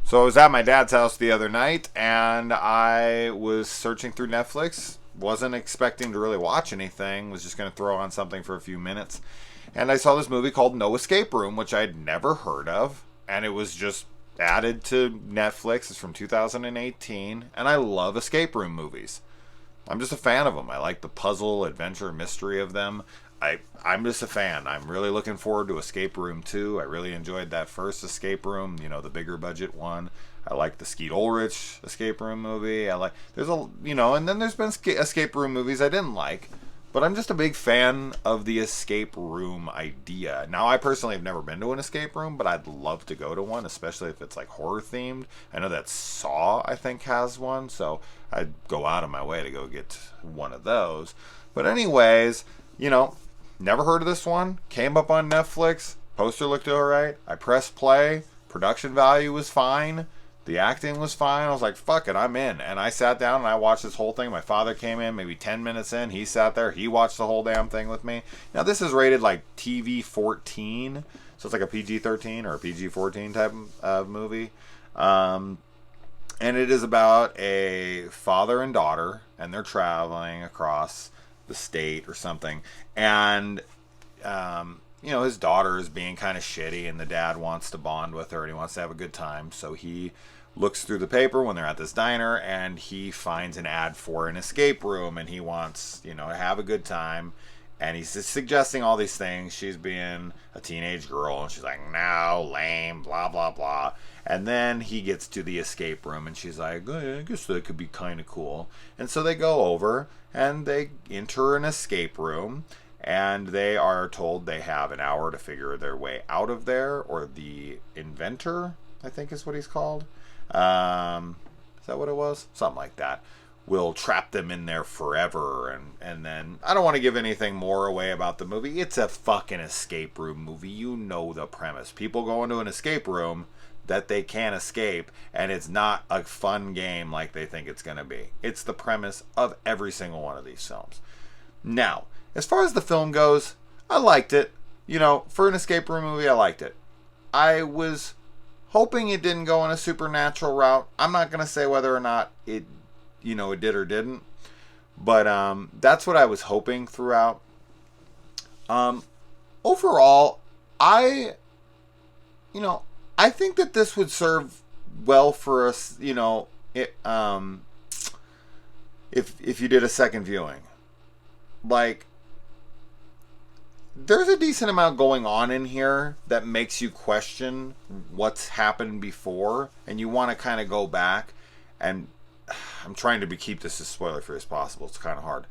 So I was at my dad's house the other night and I was searching through Netflix. Wasn't expecting to really watch anything. Was just going to throw on something for a few minutes. And I saw this movie called No Escape Room, which I'd never heard of. And it was just added to Netflix. It's from 2018. And I love escape room movies. I'm just a fan of them. I like the puzzle, adventure, mystery of them. I'm just a fan. I'm really looking forward to Escape Room 2. I really enjoyed that first Escape Room, the bigger budget one. I like the Skeet Ulrich Escape Room movie. And then there's been Escape Room movies I didn't like. But I'm just a big fan of the escape room idea. Now, I personally have never been to an escape room, but I'd love to go to one, especially if it's like horror themed. I know that Saw, I think, has one, so I'd go out of my way to go get one of those. But anyways, never heard of this one. Came up on Netflix. Poster looked alright. I pressed play. Production value was fine. The acting was fine. I was like, fuck it, I'm in. And I sat down and I watched this whole thing. My father came in maybe 10 minutes in. He sat there. He watched the whole damn thing with me. Now, this is rated like TV 14. So it's like a PG 13 or a PG 14 type of movie. And it is about a father and daughter. And they're traveling across the state or something. And his daughter is being kind of shitty and the dad wants to bond with her and he wants to have a good time. So he looks through the paper when they're at this diner and he finds an ad for an escape room and he wants, to have a good time. And he's just suggesting all these things. She's being a teenage girl and she's like, no, lame, blah, blah, blah. And then he gets to the escape room and she's like, I guess that could be kind of cool. And so they go over and they enter an escape room. And they are told they have an hour to figure their way out of there, or the inventor, I think is what he's called. Is that what it was? Something like that. Will trap them in there forever. And then, I don't want to give anything more away about the movie. It's a fucking escape room movie. You know the premise. People go into an escape room that they can't escape, and it's not a fun game like they think it's going to be. It's the premise of every single one of these films. Now, as far as the film goes, I liked it. For an escape room movie, I liked it. I was hoping it didn't go in a supernatural route. I'm not going to say whether or not it did or didn't. But that's what I was hoping throughout. Overall, I think that this would serve well for us, if you did a second viewing. Like, there's a decent amount going on in here that makes you question what's happened before, and you want to kind of go back. And I'm trying to keep this as spoiler free as possible. It's kind of hard,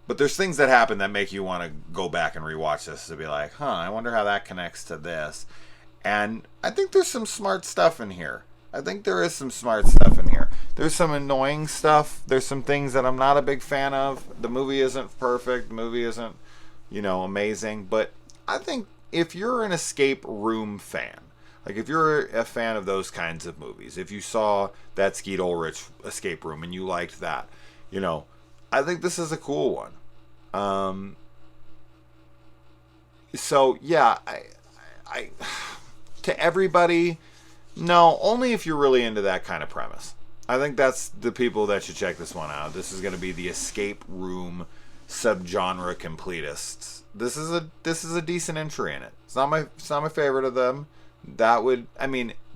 but there's things that happen that make you want to go back and rewatch this to be like, I wonder how that connects to this. And I think there's some smart stuff in here. I think there is some smart stuff in here. There's some annoying stuff. There's some things that I'm not a big fan of. The movie isn't perfect. The movie isn't amazing. But I think if you're an escape room fan, like if you're a fan of those kinds of movies, if you saw that Skeet Ulrich escape room and you liked that, I think this is a cool one. So yeah, I to everybody, no, only if you're really into that kind of premise. I think that's the people that should check this one out. This is going to be the escape room subgenre completists. This is a decent entry in it. It's not my favorite of them. That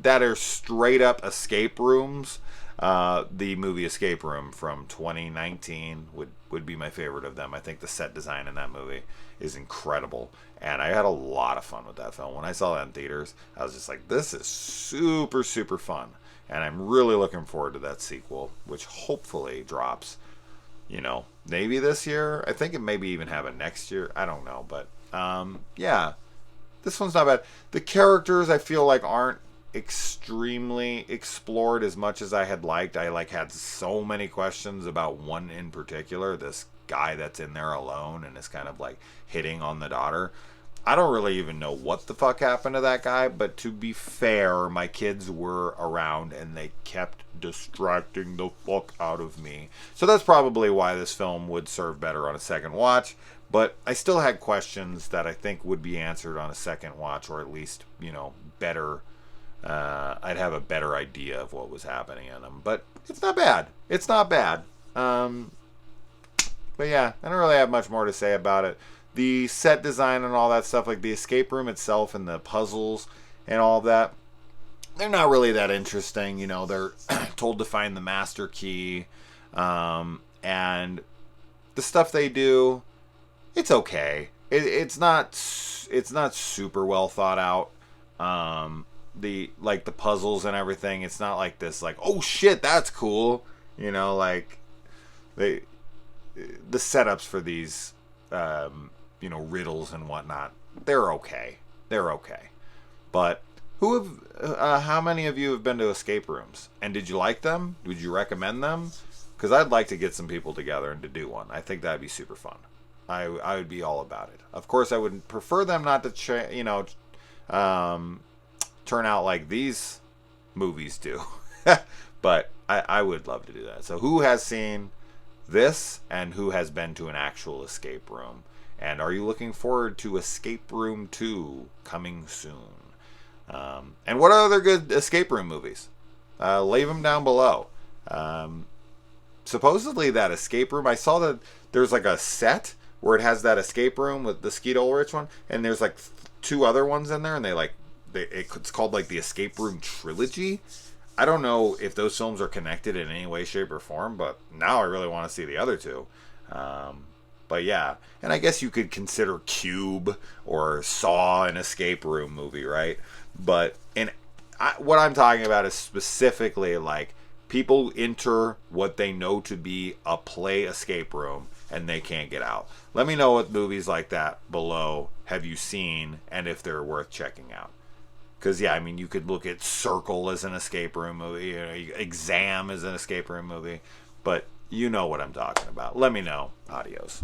are straight up escape rooms. The movie Escape Room from 2019 would be my favorite of them. I think the set design in that movie is incredible, and I had a lot of fun with that film. When I saw that in theaters, I was just like, this is super, super fun, and I'm really looking forward to that sequel, which hopefully drops, maybe this year. I think it maybe even have it next year. I don't know, but yeah, this one's not bad. The characters I feel like aren't extremely explored as much as I had liked. I had so many questions about one in particular, this guy that's in there alone and is kind of like hitting on the daughter. I don't really even know what the fuck happened to that guy, but to be fair, my kids were around and they kept distracting the fuck out of me. So that's probably why this film would serve better on a second watch. But I still had questions that I think would be answered on a second watch, or at least, better I'd have a better idea of what was happening in them. But it's not bad. It's not bad. But yeah, I don't really have much more to say about it. The set design and all that stuff, like the escape room itself and the puzzles and all of that, they're not really that interesting. You know, they're told to find the master key, and the stuff they do, it's okay. It's not super well thought out. The puzzles and everything, it's not like this like, oh shit, that's cool. You know, like the setups for these riddles and whatnot, they're okay. They're okay. But how many of you have been to escape rooms? And did you like them? Would you recommend them? Because I'd like to get some people together and to do one. I think that'd be super fun. I would be all about it. Of course, I would prefer them not to turn out like these movies do. But I would love to do that. So who has seen this and who has been to an actual escape room? And are you looking forward to Escape Room 2 coming soon? And what are other good escape room movies? Leave them down below. Supposedly that escape room, I saw that there's like a set where it has that escape room with the Skeet Ulrich one, and there's like two other ones in there, and it's called like the Escape Room Trilogy. I don't know if those films are connected in any way, shape, or form, but now I really want to see the other two. But yeah, and I guess you could consider Cube or Saw an escape room movie, right? But what I'm talking about is specifically like people enter what they know to be a play escape room and they can't get out. Let me know what movies like that below have you seen and if they're worth checking out. Because, yeah, I mean, you could look at Circle as an escape room movie, Exam as an escape room movie, but you know what I'm talking about. Let me know. Adios.